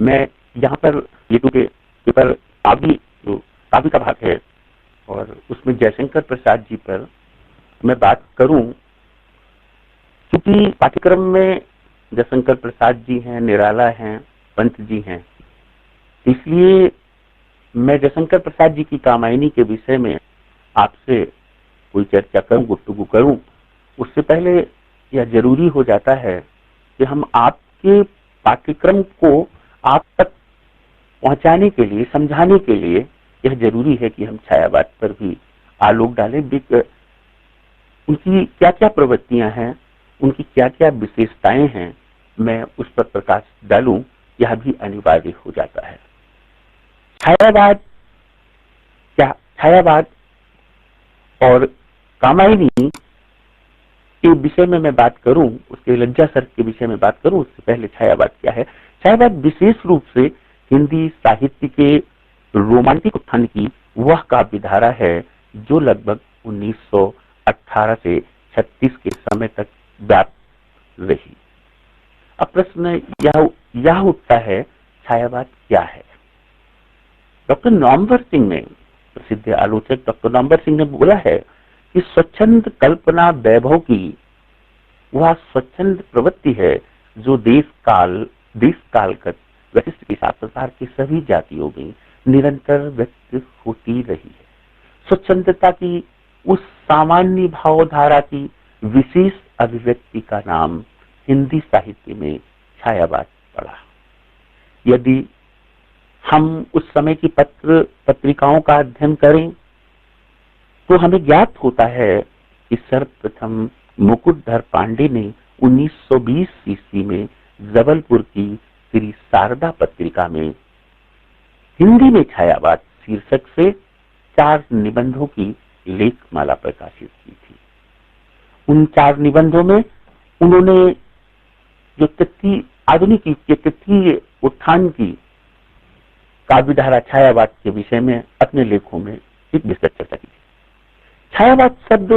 मैं यहाँ पर ये क्योंकि पेपर काव्य का भाग है और उसमें जयशंकर प्रसाद जी पर मैं बात करूं, क्योंकि पाठ्यक्रम में जयशंकर प्रसाद जी हैं, निराला हैं, पंत जी हैं, इसलिए मैं जयशंकर प्रसाद जी की कामायनी के विषय में आपसे कोई चर्चा करूं, गुफ्तगू करूं, उससे पहले यह जरूरी हो जाता है कि हम आपके पाठ्यक्रम को आप तक पहुंचाने के लिए, समझाने के लिए यह जरूरी है कि हम छायावाद पर भी आलोक डालें। उनकी क्या क्या प्रवृत्तियां हैं, उनकी क्या क्या विशेषताएं हैं, मैं उस पर प्रकाश डालूं, यह भी अनिवार्य हो जाता है। छायावाद और कामायनी के विषय में मैं बात करूं, उसके लज्जा सर के विषय में बात करूं, उससे पहले छायावाद क्या है। छायावाद विशेष रूप से हिंदी साहित्य के रोमांटिक उत्थान की वह काव्य धारा है जो लगभग 1918 से 36 के समय तक व्याप्त रही। अब प्रश्न यह उठता है, छायावाद क्या है? डॉक्टर नॉमवर सिंह ने, प्रसिद्ध आलोचक डॉक्टर नॉमवर सिंह ने बोला है कि स्वच्छंद कल्पना वैभव की वह स्वच्छंद प्रवृत्ति है जो देश कालगत वैशिष्ट के साथ संसार की सभी जातियों में निरंतर व्यक्त होती रही है। स्वच्छंदता की उस सामान्य भावधारा की विशेष अभिव्यक्ति का नाम हिंदी साहित्य में छायावाद पड़ा। यदि हम उस समय की पत्रिकाओं का अध्ययन करें तो हमें ज्ञात होता है कि सर्वप्रथम मुकुटधर पांडे ने 1920 ईस्वी में जबलपुर की श्री शारदा पत्रिका में हिंदी में छायावाद शीर्षक से 4 निबंधों की लेखमाला प्रकाशित की थी। उन 4 निबंधों में उन्होंने जो आधुनिक तृतीय उत्थान की काव्यधारा छायावाद के विषय में अपने लेखों में एक विस्तृत चर्चा की। छायावाद शब्द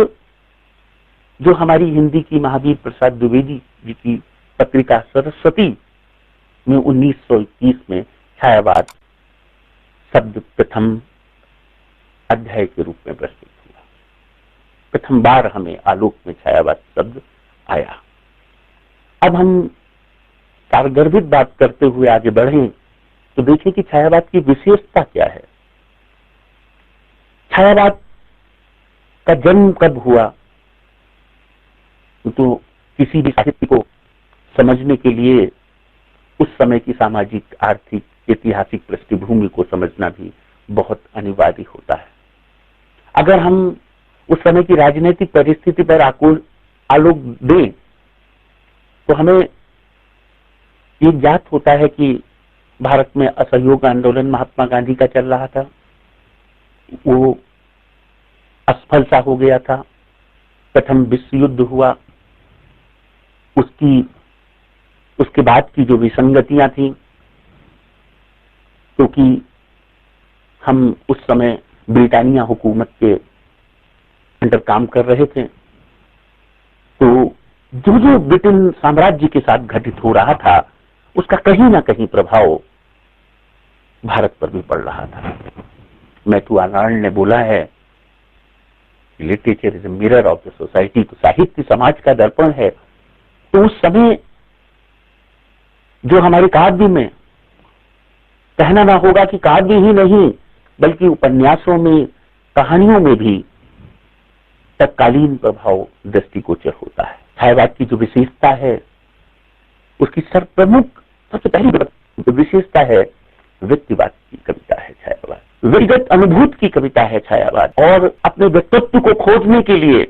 जो हमारी हिंदी की महावीर प्रसाद द्विवेदी जी की पत्रिका सरस्वती में 1921 में छायावाद शब्द प्रथम अध्याय के रूप में प्रस्तुत हुआ। प्रथम बार हमें आलोक में छायावाद शब्द आया। अब हम सारगर्भित बात करते हुए आगे बढ़ें तो देखें कि छायावाद की विशेषता क्या है। छायावाद का जन्म कब हुआ, तो किसी भी साहित्य को समझने के लिए उस समय की सामाजिक, आर्थिक, ऐतिहासिक पृष्ठभूमि को समझना भी बहुत अनिवार्य होता है। अगर हम उस समय की राजनीतिक परिस्थिति पर आलोक दें तो हमें ये ज्ञात होता है कि भारत में असहयोग आंदोलन महात्मा गांधी का चल रहा था, वो असफल सा हो गया था। प्रथम विश्व युद्ध हुआ, उसके बाद की जो विसंगतियां थी, क्योंकि हम उस समय ब्रिटानिया हुकूमत के अंडर काम कर रहे थे, तो जो ब्रिटेन साम्राज्य के साथ घटित हो रहा था उसका कहीं ना कहीं प्रभाव भारत पर भी पड़ रहा था। मैथ्यू आर्नल्ड ने बोला है, literature is a mirror of the society, तो साहित्य समाज का दर्पण है। तो उस समय जो हमारे काव्य में, कहना ना होगा कि काव्य ही नहीं बल्कि उपन्यासों में, कहानियों में भी तत्कालीन प्रभाव दृष्टिगोचर होता है। छायावाद की जो विशेषता है, उसकी सबसे पहली विशेषता है व्यक्तिवाद की कविता है छायावाद, व्यक्तिगत अनुभूत की कविता है छायावाद, और अपने व्यक्तित्व को खोजने के लिए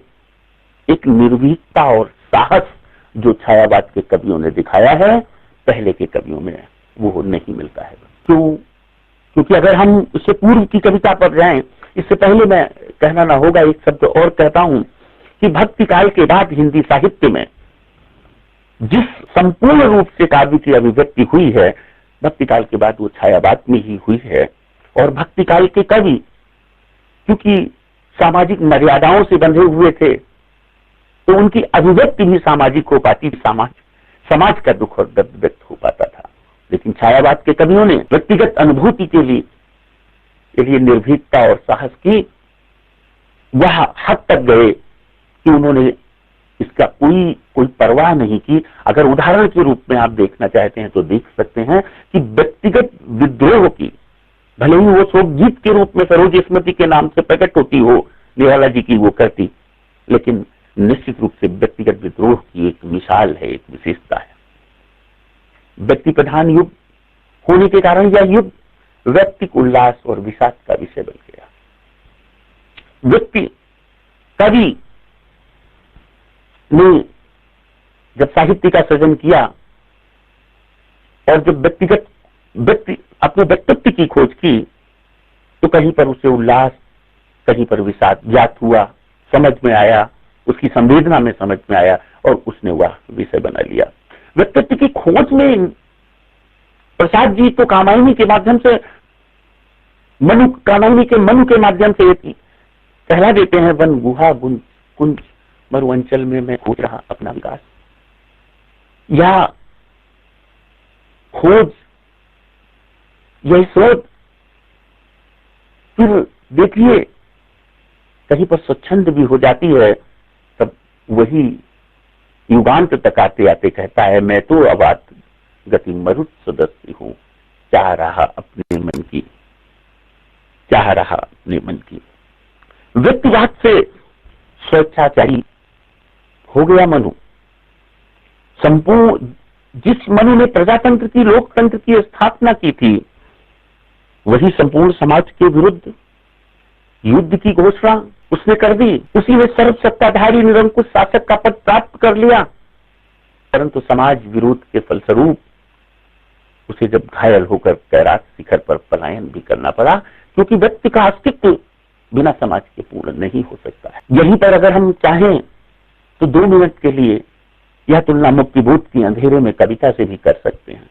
एक निर्भीकता और साहस जो छायावाद के कवियों ने दिखाया है, पहले के कवियों में वो नहीं मिलता है। क्योंकि अगर हम उससे पूर्व की कविता पर जाएं, इससे पहले मैं कहना ना होगा, एक शब्द और कहता हूं कि भक्ति काल के बाद हिंदी साहित्य में जिस संपूर्ण रूप से काव्य की अभिव्यक्ति हुई है, भक्ति काल के बाद वो छायावाद में ही हुई है। और भक्ति काल के कवि क्योंकि सामाजिक मर्यादाओं से बंधे हुए थे, तो उनकी अभिव्यक्ति भी सामाजिक हो पाती, समाज का दुख और दर्द व्यक्त हो पाता था। लेकिन छायावाद के कवियों ने व्यक्तिगत अनुभूति के लिए निर्भीकता और साहस की वह हद तक गए कि उन्होंने इसका कोई परवाह नहीं की। अगर उदाहरण के रूप में आप देखना चाहते हैं तो देख सकते हैं कि व्यक्तिगत विद्रोह की, भले ही वो शोक गीत के रूप में सरोज स्मृति के नाम से प्रकट होती हो, निराला जी की वो करती, लेकिन निश्चित रूप से व्यक्तिगत विद्रोह की एक मिसाल है, एक विशेषता है। व्यक्ति प्रधान युग होने के कारण यह युग व्यक्तिक उल्लास और विषाद का विषय बन गया। व्यक्ति कवि ने जब साहित्य का सृजन किया और जब व्यक्ति अपने व्यक्तित्व की खोज की, तो कहीं पर उसे उल्लास, कहीं पर विषाद ज्ञात हुआ, समझ में आया, उसकी संवेदना में समझ में आया और उसने वह विषय बना लिया। व्यक्तित्व की खोज में प्रसाद जी तो कामायनी के माध्यम से मनु के माध्यम से कहला देते हैं, वन गुहा कुंज मरु अंचल में मैं खोज रहा अपना विकास। यह खोज, यह शोध, फिर देखिए कहीं पर स्वच्छंद भी हो जाती है, तब वही युगांत तक आते आते कहता है, मैं तो अबात गति मरुत सदस्य हूं, चाह रहा अपने मन की। व्यक्तिवाद से स्वेच्छाचारी हो गया मनु। संपूर्ण जिस मनु ने प्रजातंत्र की, लोकतंत्र की स्थापना की थी, वही संपूर्ण समाज के विरुद्ध युद्ध की घोषणा उसने कर दी। उसी ने सर्व सत्ताधारी निरंकुश शासक का पद प्राप्त कर लिया, परंतु समाज विरोध के फलस्वरूप उसे जब घायल होकर कैलाश शिखर पर पलायन भी करना पड़ा, क्योंकि व्यक्ति का अस्तित्व बिना समाज के पूर्ण नहीं हो सकता है। यहीं पर अगर हम चाहें तो 2 मिनट के लिए यह तुलना मुक्तिबोध की अंधेरे में कविता से भी कर सकते हैं।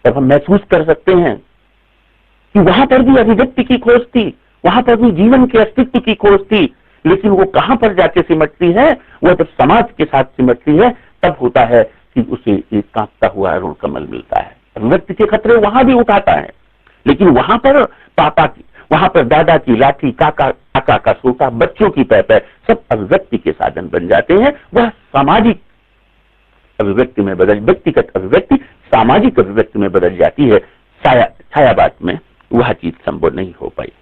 तब हम महसूस कर सकते हैं कि वहां पर भी अभिव्यक्ति की खोज थी, वहां पर भी जीवन के अस्तित्व की खोज थी, लेकिन वो कहां पर जाके सिमटती है, वह जब समाज के साथ सिमटती है तब होता है कि उसे एक कांपता हुआ अरुण कमल मिलता है। अभिव्यक्ति के खतरे वहां भी उठाता है, लेकिन वहां पर पापा की, वहां पर दादा की लाठी, काका का सोटा, बच्चों की पैपै, सब अभिव्यक्ति के साधन बन जाते हैं। वह सामाजिक अभिव्यक्ति में व्यक्तिगत अभिव्यक्ति सामाजिक अभिव्यक्ति में बदल जाती है। छायावाद में वह चीज संभव नहीं हो पाई।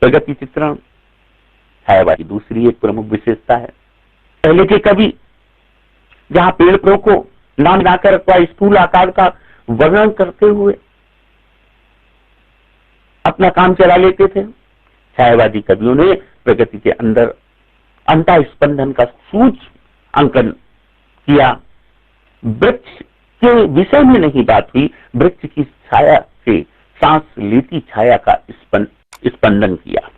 प्रगति चित्रण छायावाद की दूसरी एक प्रमुख विशेषता है। पहले के कवि जहां पेड़ पौधों को नाम लाकर अथवा स्थूल आकार का वर्णन करते हुए अपना काम चला लेते थे, छायावादी कवियों ने प्रगति के अंदर अंतः स्पंदन का सूक्ष्म अंकन किया। वृक्ष के विषय में नहीं बात हुई, वृक्ष की छाया से सांस लेती छाया का स्पंदन किया।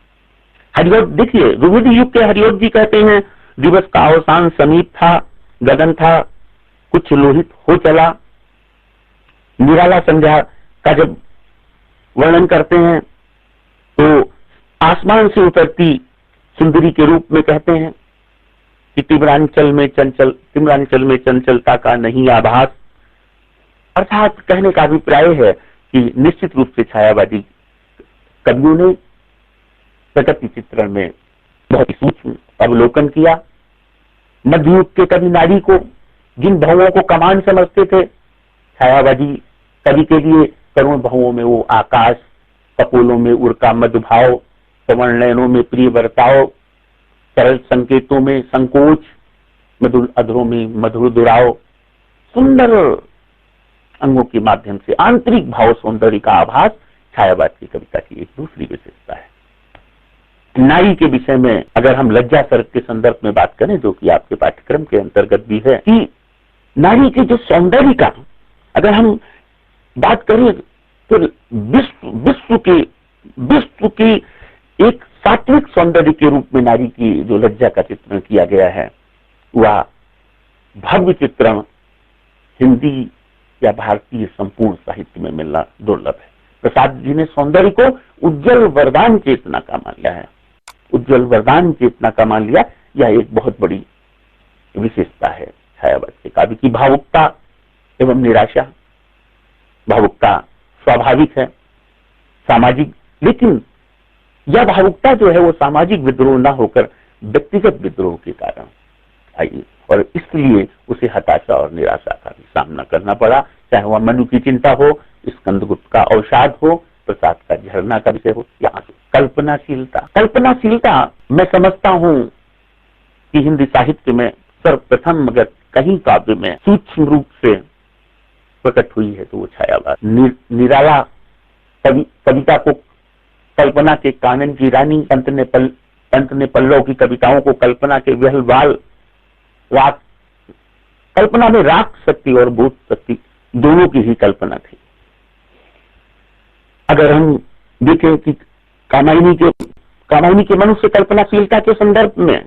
हरिओट देखिए, रुविद युग के हरिओट जी कहते हैं, दिवस का अवसान समीप था, गगन था कुछ लोहित हो चला। निराला संध्या का जब वर्णन करते हैं तो आसमान से उतरती सुंदरी के रूप में कहते हैं कि तिम्रांचल में चंचलता का नहीं आभास। अर्थात कहने का अभिप्राय है कि निश्चित रूप से छायावादी कवियों ने प्रकृति चित्रण में बहुत ही सूक्ष्म अवलोकन किया। मध्ययुग के कवि नारी को, जिन भावों को कमान समझते थे, छायावादी कवि के लिए करुण भावों में वो आकाश, कपोलों में उर्का मधुभाव, सवर्ण नयनों में प्रिय बर्ताव, सरल संकेतों में संकोच, मधुर अधरों में मधुर दुराव, सुंदर अंगों के माध्यम से आंतरिक भाव सौंदर्य का आभास छायावाद की कविता की एक दूसरी विशेषता है। नारी के विषय में अगर हम लज्जा सर्ग के संदर्भ में बात करें, जो कि आपके पाठ्यक्रम के अंतर्गत भी है, कि नारी के जो सौंदर्य का अगर हम बात करें तो विश्व की एक सात्विक सौंदर्य के रूप में नारी की जो लज्जा का चित्रण किया गया है, वह भव्य चित्रण हिंदी या भारतीय संपूर्ण साहित्य में मिलना दुर्लभ है। प्रसाद जी ने सौंदर्य को उज्जवल वरदान चेतना का मान लिया है, उज्जवल वरदान चेतना का मान लिया। यह एक बहुत बड़ी विशेषता है छायावाद के काव्य की, भावुकता एवं निराशा। भावुकता स्वाभाविक है, सामाजिक, लेकिन यह भावुकता जो है वो सामाजिक विद्रोह न होकर व्यक्तिगत विद्रोह के कारण आई और इसलिए उसे हताशा और निराशा का भी सामना करना पड़ा, चाहे वह मनु की चिंता हो, स्कंदगुप्त का अवसाद हो, प्रसाद का झरना का विषय हो, यहाँ कल्पनाशीलता मैं समझता हूं कि हिंदी साहित्य में सर्वप्रथम अगर कहीं काव्य में सूक्ष्म रूप से प्रकट हुई है तो वो छायावाद। निराला कविता को कल्पना के कानन की रानी, पंत ने पल्लव की कविताओं को कल्पना के वहलवाल, कल्पना में राग शक्ति और बोध शक्ति दोनों की ही कल्पना थी। अगर हम देखें कि कामायनी के मनुष्य कल्पनाशीलता के संदर्भ में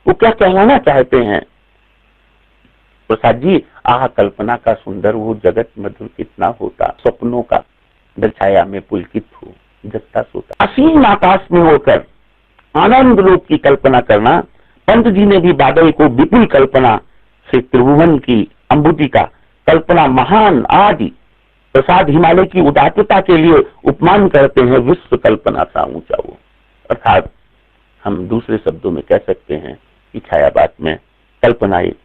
वो क्या कहलाना चाहते हैं? प्रसाद जी, आह कल्पना का सुंदर वो जगत मधुर कितना होता, स्वप्नों का जल छाया में पुलकित हो जगता सोता। असीम आकाश में होकर आनंद लोक की कल्पना करना, पंत जी ने भी बादल को विपुल कल्पना से त्रिभुवन की अम्बुति का कल्पना महान आदि। प्रसाद हिमालय की उदात्तता के लिए उपमान करते हैं विश्व कल्पना सा ऊंचा वो। अर्थात हम दूसरे शब्दों में कह सकते हैं कि छायावाद में कल्पना एक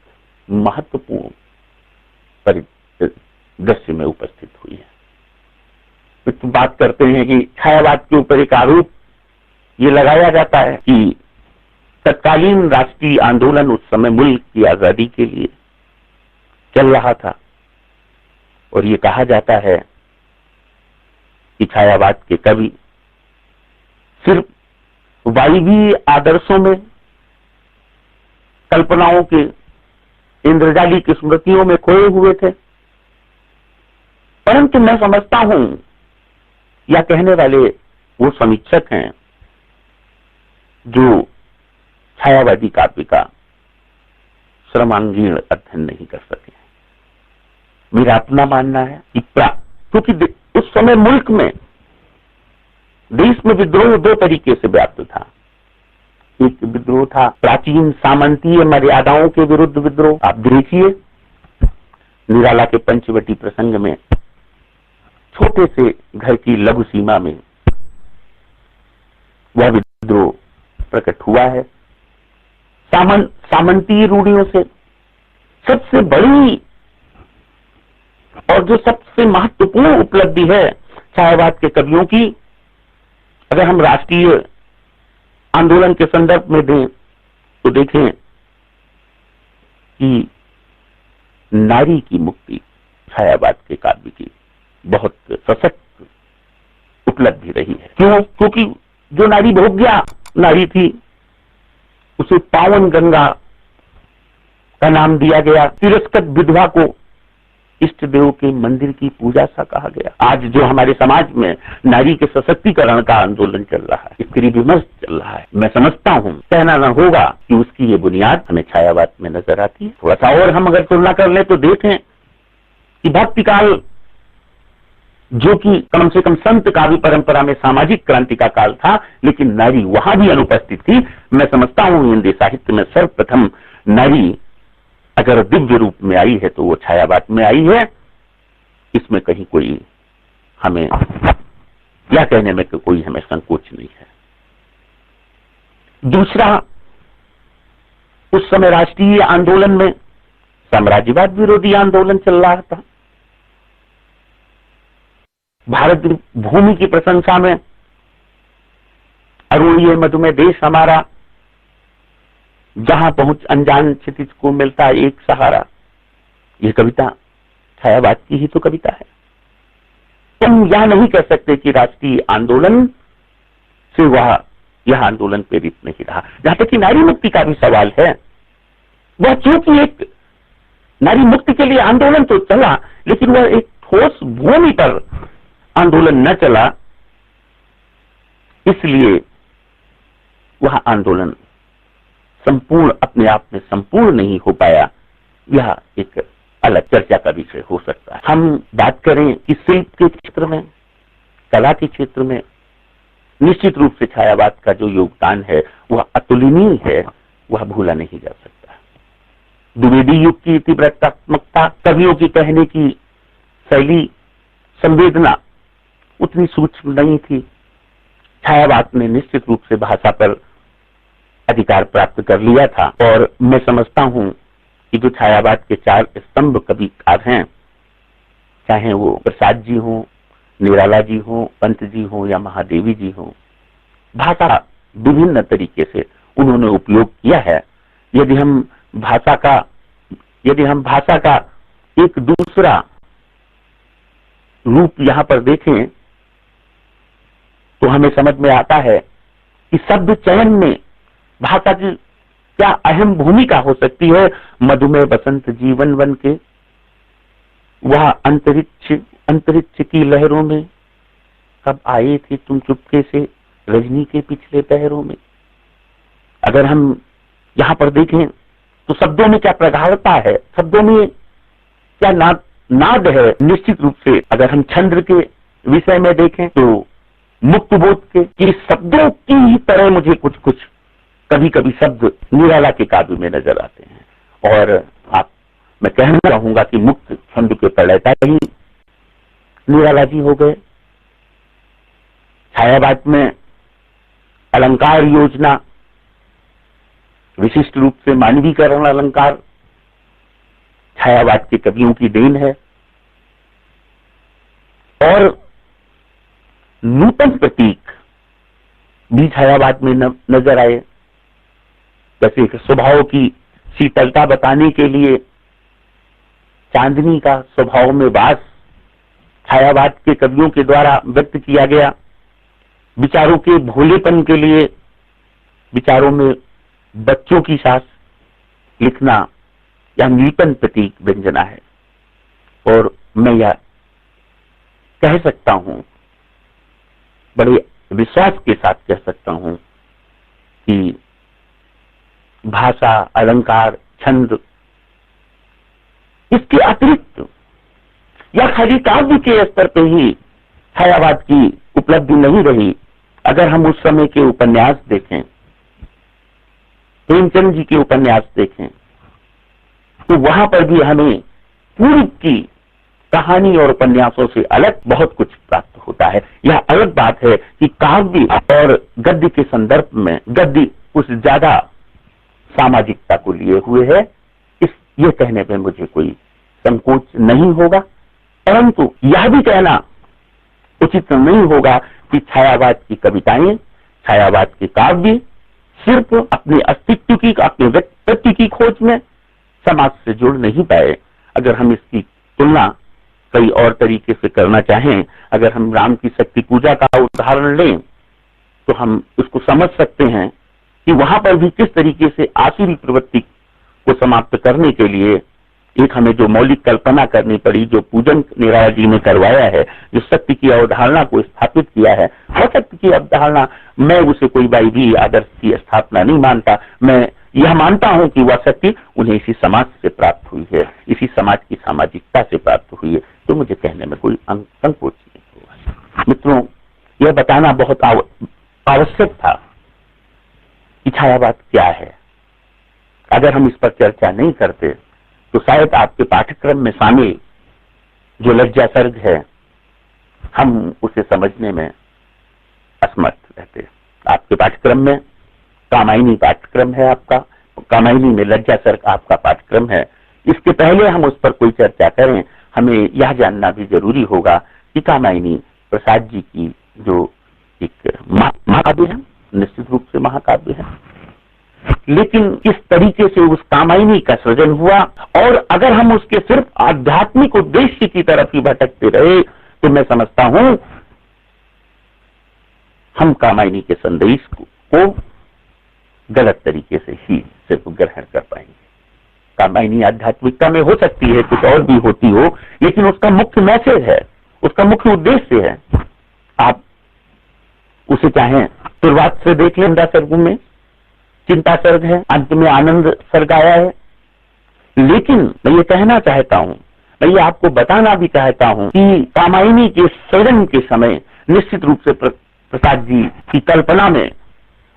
महत्वपूर्ण परिदृश्य में उपस्थित हुई है। तो बात करते हैं कि छायावाद के ऊपर एक आरोप ये लगाया जाता है कि तत्कालीन राष्ट्रीय आंदोलन उस समय मुल्क की आजादी के लिए चल रहा था और ये कहा जाता है कि छायावाद के कवि सिर्फ वायवीय आदर्शों में, कल्पनाओं के इंद्रजाली की स्मृतियों में खोए हुए थे। परंतु मैं समझता हूं, या कहने वाले वो समीक्षक हैं जो छायावादी काव्य का श्रमांगीण अध्ययन नहीं कर सके। मेरा अपना मानना है कि क्योंकि उस समय मुल्क में, देश में विद्रोह दो तरीके से व्याप्त था। एक विद्रोह था प्राचीन सामंतीय मर्यादाओं के विरुद्ध विद्रोह। आप देखिए निराला के पंचवटी प्रसंग में छोटे से घर की लघु सीमा में वह विद्रोह प्रकट हुआ है। सामंतीय रूढ़ियों से सबसे बड़ी और जो सबसे महत्वपूर्ण उपलब्धि है छायावाद के कवियों की, अगर हम राष्ट्रीय आंदोलन के संदर्भ में दें तो देखें कि नारी की मुक्ति छायावाद के काव्य की बहुत सशक्त उपलब्धि रही है। क्यों? क्योंकि जो नारी भोग्या नारी थी उसे पावन गंगा का नाम दिया गया। तिरस्कृत विधवा को इष्ट देव के मंदिर की पूजा सा कहा गया। आज जो हमारे समाज में नारी के सशक्तिकरण का आंदोलन चल रहा है, स्त्री विमर्श चल रहा है, मैं समझता हूं कहना न होगा कि उसकी ये बुनियाद हमें छायावाद में नजर आती है। थोड़ा सा और हम अगर तुलना कर ले तो देखें कि भक्ति काल, जो कि कम से कम संत काव्य परंपरा में सामाजिक क्रांति का काल था, लेकिन नारी वहां भी अनुपस्थित थी। मैं समझता हूं हिंदी साहित्य में सर्वप्रथम नारी अगर दिव्य रूप में आई है तो वो छायावाद में आई है। इसमें कहीं कोई हमें या कहने में कोई हमें संकोच नहीं है। दूसरा, उस समय राष्ट्रीय आंदोलन में साम्राज्यवाद विरोधी आंदोलन चल रहा था। भारत भूमि की प्रशंसा में अरुणीय मधुमेह देश हमारा, जहां पहुंच अनजान क्षितिज को मिलता एक सहारा, यह कविता छायावाद की ही तो कविता है। तुम यह नहीं कह सकते कि राष्ट्रीय आंदोलन से यह आंदोलन प्रेरित नहीं रहा। जहां तक कि नारी मुक्ति का भी सवाल है, वह चूंकि एक नारी मुक्ति के लिए आंदोलन तो चला, लेकिन वह एक ठोस भूमि पर आंदोलन न चला, इसलिए वह आंदोलन संपूर्ण अपने आप में संपूर्ण नहीं हो पाया। यह एक अलग चर्चा का विषय हो सकता है। हम बात करें कि शिल्प के क्षेत्र में, कला के क्षेत्र में निश्चित रूप से छायावाद का जो योगदान है वह अतुलनीय है, वह भूला नहीं जा सकता। द्विवेदी युग की तीव्रतात्मकता, कवियों की कहने की शैली, संवेदना उतनी सूक्ष्म नहीं थी। छायावाद ने निश्चित रूप से भाषा पर अधिकार प्राप्त कर लिया था, और मैं समझता हूं कि जो छायावाद के 4 स्तंभ कविकार हैं, चाहे वो प्रसाद जी हो, निराला जी हो, पंत जी हो या महादेवी जी हो, भाषा विभिन्न तरीके से उन्होंने उपयोग किया है। यदि हम भाषा का एक दूसरा रूप यहां पर देखें तो हमें समझ में आता है कि शब्द चयन में भाषा की क्या अहम भूमिका हो सकती है। मधुमेह बसंत जीवन वन के वह अंतरिक्ष की लहरों में कब आए थे तुम चुपके से रजनी के पिछले पहरों में। अगर हम यहां पर देखें तो शब्दों में क्या प्रगाढ़ता है, शब्दों में क्या नाद है। निश्चित रूप से अगर हम छंद के विषय में देखें तो मुक्त बोध के शब्दों की ही तरह मुझे कुछ कुछ कभी कभी शब्द निराला के काव्य में नजर आते हैं। और मैं कहना चाहूंगा कि मुक्त छंद के प्रणेता ही निराला जी हो गए। छायावाद में अलंकार योजना, विशिष्ट रूप से मानवीकरण अलंकार छायावाद के कवियों की देन है। और नूतन प्रतीक भी छायावाद में नजर आए, जैसे स्वभाव की शीतलता बताने के लिए चांदनी का स्वभाव में वास छायावाद के कवियों के द्वारा व्यक्त किया गया। विचारों के भोलेपन के लिए विचारों में बच्चों की सांस लिखना या नूतन प्रतीक व्यंजना है। और मैं यह कह सकता हूं, बड़े विश्वास के साथ कह सकता हूं कि भाषा, अलंकार, छंद, इसके अतिरिक्त या खाली काव्य के स्तर पे ही छायावाद की उपलब्धि नहीं रही। अगर हम उस समय के उपन्यास देखें, प्रेमचंद जी के उपन्यास देखें, तो वहां पर भी हमें पूर्व की कहानी और उपन्यासों से अलग बहुत कुछ प्राप्त होता है। यह अलग बात है कि काव्य और गद्य के संदर्भ में गद्य कुछ ज्यादा सामाजिकता को लिए हुए है, यह कहने में मुझे कोई संकोच नहीं होगा। परंतु यह भी कहना उचित नहीं होगा कि छायावाद की कविताएं, छायावाद के काव्य सिर्फ अपने अस्तित्व की, अपने व्यक्तित्व की खोज में समाज से जुड़ नहीं पाए। अगर हम इसकी तुलना कई और तरीके से करना चाहें, अगर हम राम की शक्ति पूजा का उदाहरण लें तो हम उसको समझ सकते हैं कि वहां पर भी किस तरीके से आसुरी प्रवृत्ति को समाप्त करने के लिए एक हमें जो मौलिक कल्पना करनी पड़ी, जो पूजन निराला जी ने करवाया है, जो सत्य की अवधारणा को स्थापित किया है। वह सत्य की अवधारणा, मैं उसे कोई बाई भी आदर्श की स्थापना नहीं मानता। मैं यह मानता हूं कि वह सत्य उन्हें इसी समाज से प्राप्त हुई है, इसी समाज की सामाजिकता से प्राप्त हुई है। तो मुझे कहने में कोई संकोच नहीं होगा। मित्रों, यह बताना बहुत आवश्यक था कि छायावाद क्या है। अगर हम इस पर चर्चा नहीं करते तो शायद आपके पाठ्यक्रम में शामिल जो लज्जा सर्ग है, हम उसे समझने में असमर्थ रहते। आपके पाठ्यक्रम में कामायनी पाठ्यक्रम है, आपका कामायनी में लज्जा सर्ग आपका पाठ्यक्रम है। इसके पहले हम उस पर कोई चर्चा करें, हमें यह जानना भी जरूरी होगा कि कामायनी प्रसाद जी की जो एक महाकाव्य है, निश्चित रूप से महाकाव्य है, लेकिन किस तरीके से उस कामायनी का सृजन हुआ। और अगर हम उसके सिर्फ आध्यात्मिक उद्देश्य की तरफ ही भटकते रहे तो मैं समझता हूं हम कामायनी के संदेश को गलत तरीके से ही सिर्फ ग्रहण कर पाएंगे। कामायनी आध्यात्मिकता में हो सकती है, कुछ और भी होती हो, लेकिन उसका मुख्य मैसेज है, उसका मुख्य उद्देश्य है। आप उसे चाहें शुरुआत से देख लें, सर्गों में चिंता सर्ग है, अंत में आनंद सर्ग आया है। लेकिन मैं ये कहना चाहता हूं, मैं ये आपको बताना भी चाहता हूं कि कामायनी के सृजन के समय निश्चित रूप से प्रसाद जी की कल्पना में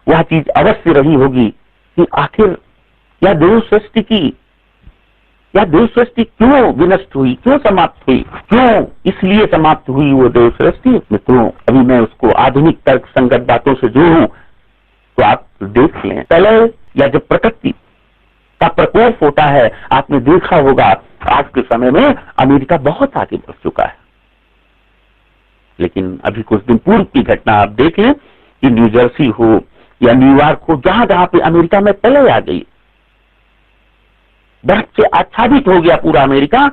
वह चीज अवश्य रही होगी कि आखिर यह देव सृष्टि की या देव सृष्टि क्यों विनष्ट हुई, क्यों समाप्त हुई, क्यों इसलिए समाप्त हुई वो देव सृष्टि? मित्रों, अभी मैं उसको आधुनिक तर्क संगत बातों से जोड़ूं तो आप देख लें, पहले या जब प्रकृति का प्रकोप होता है, आपने देखा होगा आज के समय में अमेरिका बहुत आगे बढ़ चुका है, लेकिन अभी कुछ दिन पूर्व की घटना आप देख लें कि न्यू जर्सी हो या न्यूयॉर्क हो, जहां जहां पे अमेरिका में पहले आ गई, बर्फ से आच्छादित हो गया पूरा अमेरिका,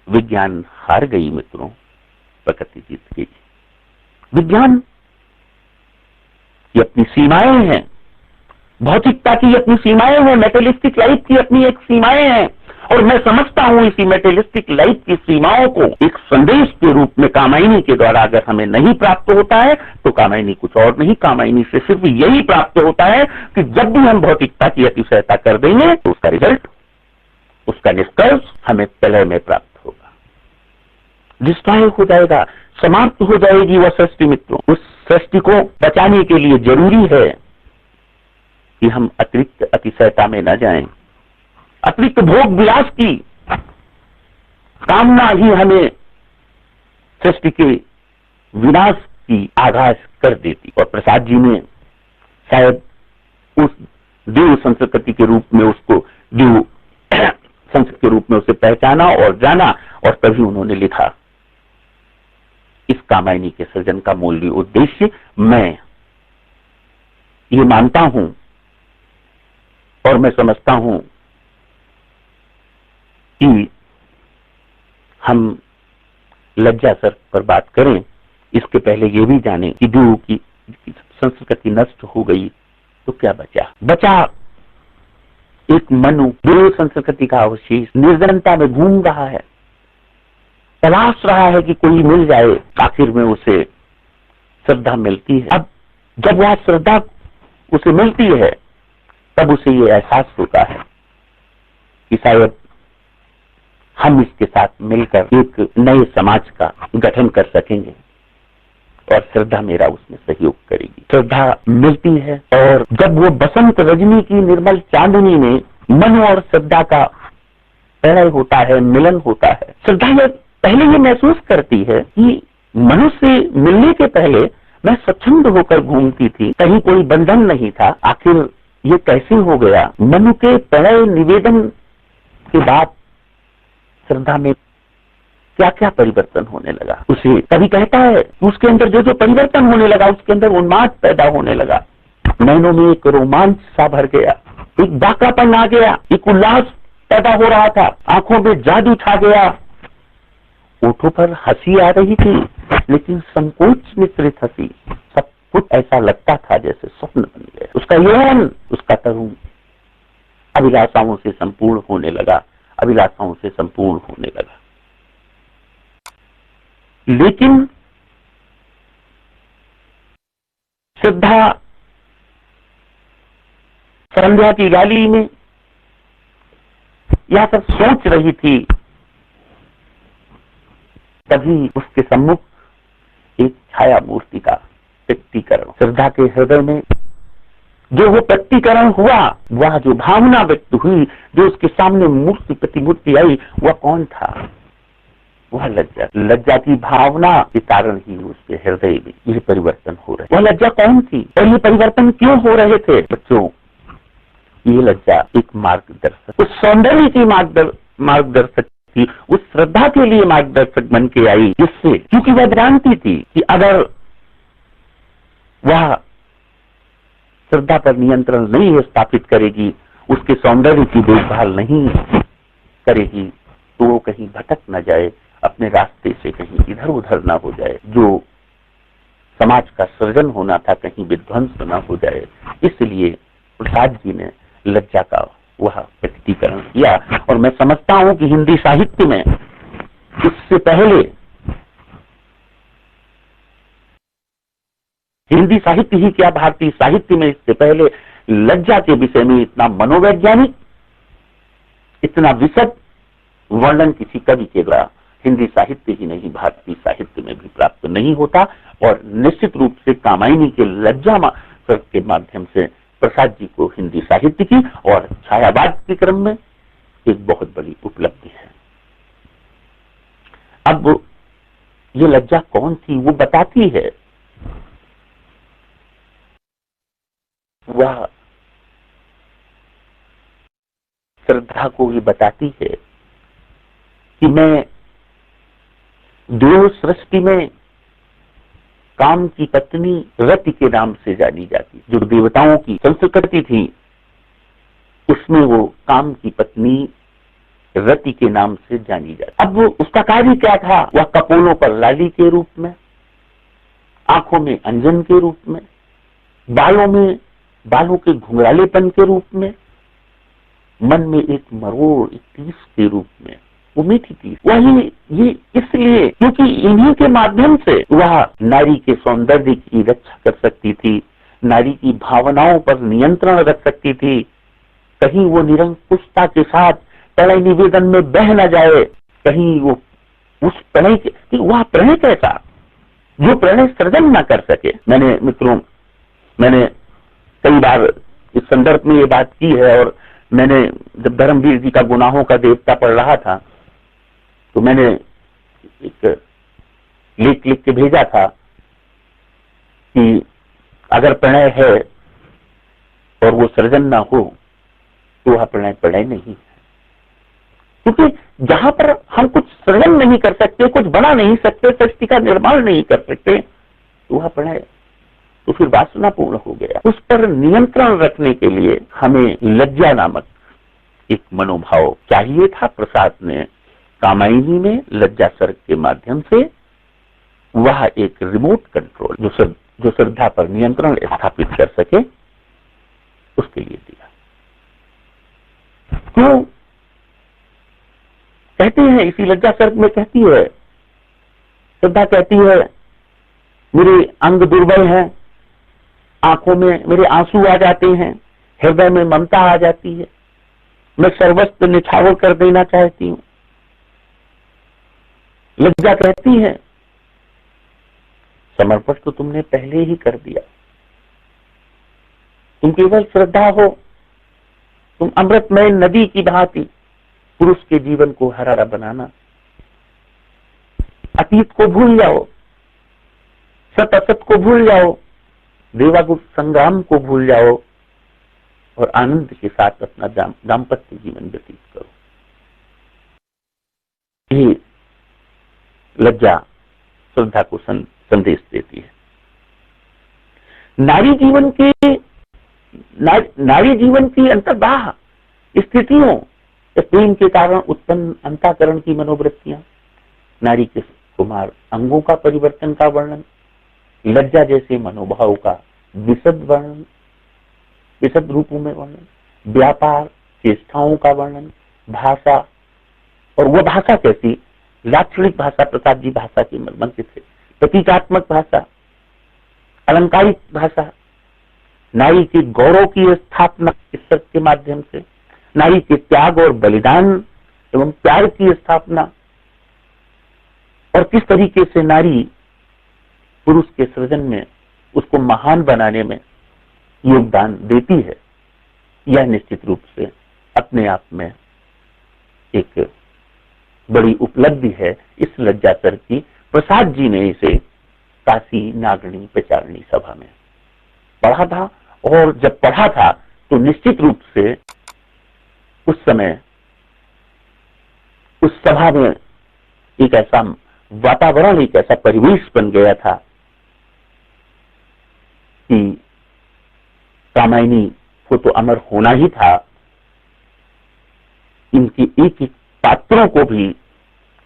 विज्ञान हार गई मित्रों, प्रकृति जीत गई। विज्ञान की अपनी सीमाएं हैं, भौतिकता की अपनी सीमाएं हैं, मेटेरियलिस्टिक लाइफ की अपनी एक सीमाएं हैं, और मैं समझता हूं इसी मेटेरियलिस्टिक लाइफ की सीमाओं को एक संदेश के रूप में कामायनी के द्वारा अगर हमें नहीं प्राप्त होता है तो कामायनी कुछ और नहीं, कामायनी से सिर्फ यही प्राप्त होता है कि जब भी हम भौतिकता की अतिशयता कर देंगे तो उसका रिजल्ट, उसका निष्कर्ष हमें प्रलय में प्राप्त होगा, डिस्ट्रॉय हो जाएगा, समाप्त हो जाएगी वह सृष्टि। मित्रों, उस सृष्टि को बचाने के लिए जरूरी है कि हम अतिरिक्त अतिशयता में न जाएं, अतिरिक्त भोग विलास की कामना ही हमें सृष्टि के विनाश की आभास कर देती। और प्रसाद जी ने शायद उस देव संस्कृति के रूप में उसको देव संस्कृत के रूप में उसे पहचाना और जाना, और तभी उन्होंने लिखा, इस कामायनी के सृजन का मूल उद्देश्य, मैं ये मानता हूं और मैं समझता हूं कि हम लज्जा सर पर बात करें, इसके पहले ये भी जाने कि देव की संस्कृति नष्ट हो गई तो क्या बचा? बचा एक मनु, देव संस्कृति का अवशेष निर्जनता में घूम रहा है, तलाश रहा है कि कोई मिल जाए, आखिर में उसे श्रद्धा मिलती है। अब जब वह श्रद्धा उसे मिलती है तब उसे ये एहसास होता है कि शायद हम इसके साथ मिलकर एक नए समाज का गठन कर सकेंगे, और श्रद्धा मेरा उसमें सहयोग करेगी। श्रद्धा मिलती है, और जब वो बसंत रजनी की निर्मल चांदनी में मन और श्रद्धा का प्रलय होता है, मिलन होता है, श्रद्धा ये पहले ये महसूस करती है कि मनुष्य मिलने के पहले मैं स्वच्छंद होकर घूमती थी, कहीं कोई बंधन नहीं था, आखिर ये कैसे हो गया? मनु के प्रणय निवेदन के बाद श्रद्धा में क्या क्या परिवर्तन होने लगा। उसे कभी कहता है उसके अंदर जो जो परिवर्तन होने लगा, उसके अंदर उन्माद पैदा होने लगा, नैनों में एक रोमांच सा भर गया, एक बाकापन आ गया, एक उल्लास पैदा हो रहा था, आंखों में जादू छा गया, होठों पर हंसी आ रही थी, लेकिन संकोच मिश्रित हंसी, सब कुछ ऐसा लगता था जैसे स्वप्न बन गया। उसका यौवन, उसका तरुण अभिलाषाओं से संपूर्ण होने लगा, अभिलाषाओं से संपूर्ण होने लगा। लेकिन श्रद्धा संध्या की गाली में यह सब सोच रही थी, तभी उसके सम्मुख एक छाया मूर्ति का प्रकटीकरण, श्रद्धा के हृदय में जो वो प्रकटीकरण हुआ, वह जो भावना व्यक्त हुई, जो उसके सामने मूर्ति प्रतिमूर्ति आई, वह कौन था? वह लज्जा। लज्जा की भावना के कारण ही उसके हृदय में ये परिवर्तन हो रहे। वह लज्जा कौन थी और ये परिवर्तन क्यों हो रहे थे? बच्चों, ये लज्जा एक मार्गदर्शक, उस सौंदर्य की मार्गदर्शक थी, उस श्रद्धा के लिए मार्गदर्शक बन के आई, जिससे, क्योंकि वह जानती थी कि अगर वह श्रद्धा पर नियंत्रण नहीं स्थापित करेगी, उसके सौंदर्य की देखभाल नहीं करेगी, तो वो कहीं भटक न जाए, अपने रास्ते से कहीं इधर उधर ना हो जाए, जो समाज का सृजन होना था कहीं विध्वंस न हो जाए। इसलिए प्रसाद जी ने लज्जा का वह प्रकटीकरण किया। और मैं समझता हूं कि हिंदी साहित्य में इससे पहले, हिंदी साहित्य ही क्या, भारतीय साहित्य में इससे पहले लज्जा के विषय में इतना मनोवैज्ञानिक, इतना विशद वर्णन किसी कवि के द्वारा हिंदी साहित्य ही नहीं, भारतीय साहित्य में भी प्राप्त नहीं होता। और निश्चित रूप से कामायनी के लज्जा के माध्यम से प्रसाद जी को हिंदी साहित्य की और छायावाद के क्रम में एक बहुत बड़ी उपलब्धि है। अब ये लज्जा कौन थी वो बताती है, वह श्रद्धा को ये बताती है कि मैं देव सृष्टि में काम की पत्नी रति के नाम से जानी जाती। जो देवताओं की संस्कृति थी उसमें वो काम की पत्नी रति के नाम से जानी जाती। अब उसका कार्य क्या था? वह कपोलों पर लाली के रूप में, आंखों में अंजन के रूप में, बालों के घुंघरालेपन के रूप में, मन में एक मरोड़, एक तीस के रूप में, वो मीठी तीस। वही ये इसलिए क्योंकि इन्हीं के माध्यम से वह नारी के सौंदर्य की रक्षा कर सकती थी, नारी की भावनाओं पर नियंत्रण रख सकती थी। कहीं वो निरंकुशता के साथ प्रणय निवेदन में बह न जाए, कहीं वो उस प्रणय के वह प्रणय कैसा जो प्रणय सृजन न कर सके। मैंने कई बार इस संदर्भ में ये बात की है, और मैंने जब धर्मवीर जी का गुनाहों का देवता पढ़ रहा था तो मैंने एक लेख लिख के भेजा था कि अगर प्रणय है और वो सृजन ना हो तो वह प्रणय नहीं है। क्योंकि जहां पर हम कुछ सृजन नहीं कर सकते, कुछ बना नहीं सकते, सृष्टि का निर्माण नहीं कर सकते, तो वह प्रणय तो फिर वासनापूर्ण हो गया। उस पर नियंत्रण रखने के लिए हमें लज्जा नामक एक मनोभाव चाहिए था। प्रसाद ने कामायनी में लज्जा सर्ग के माध्यम से वह एक रिमोट कंट्रोल जो श्रद्धा पर नियंत्रण स्थापित कर सके उसके लिए दिया। तो कहते हैं, इसी लज्जा सर्ग में कहती है श्रद्धा, कहती है मेरे अंग दुर्बल हैं, आंखों में मेरे आंसू आ जाते हैं, हृदय में ममता आ जाती है, मैं सर्वस्व निछावर कर देना चाहती हूं। लज्जा कहती है समर्पण तो तुमने पहले ही कर दिया, तुम केवल श्रद्धा हो, तुम अमृतमय नदी की भांति पुरुष के जीवन को हरा बनाना। अतीत को भूल जाओ, सत असत को भूल जाओ, देवागुप्त संग्राम को भूल जाओ और आनंद के साथ अपना दाम्पत्य जीवन व्यतीत करो। ये लज्जा श्रद्धा को संदेश देती है। नारी जीवन की अंतर्बाह स्थितियों, प्रेम के कारण उत्पन्न अंतःकरण की मनोवृत्तियां, नारी के कुमार अंगों का परिवर्तन का वर्णन, लज्जा जैसे मनोभाव का विशद रूपों में वर्णन, व्यापार चेष्टाओं का वर्णन, भाषा, और वह भाषा कैसी, लाक्षणिक भाषा, प्रसाद जी भाषा के मंत्र थे, प्रतीकात्मक भाषा, अलंकारिक भाषा, नारी के गौरव की स्थापना इस सर्ग के माध्यम से, नारी के त्याग और बलिदान एवं प्यार की स्थापना, और किस तरीके से नारी पुरुष के सृजन में उसको महान बनाने में योगदान देती है, यह निश्चित रूप से अपने आप में एक बड़ी उपलब्धि है। इस लज्जा सर्ग की प्रसाद जी ने इसे काशी नागणी प्रचारणी सभा में पढ़ा था, और जब पढ़ा था तो निश्चित रूप से उस समय उस सभा में एक ऐसा वातावरण, एक ऐसा परिवेश बन गया था कि कामायनी को तो अमर होना ही था, इनके एक एक पात्रों को भी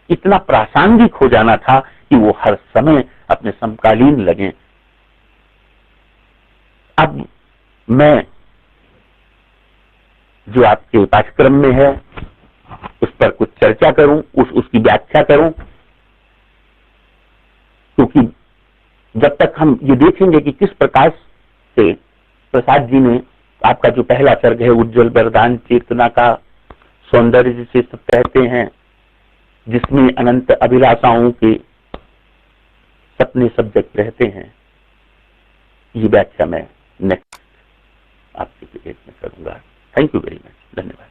इतना प्रासंगिक हो जाना था कि वो हर समय अपने समकालीन लगे। अब मैं जो आपके पाठ्यक्रम में है उस पर कुछ चर्चा करूं, उसकी व्याख्या करूं, क्योंकि जब तक हम ये देखेंगे कि किस प्रकार से प्रसाद जी ने आपका जो पहला सर्ग है उज्जवल वरदान चेतना का सौंदर्य जिसे सब कहते हैं, जिसमें अनंत अभिलाषाओं के सपने सब जग रहते हैं, ये व्याख्या मैं नेक्स्ट आपके पीरियड में करूंगा। थैंक यू वेरी मच, धन्यवाद।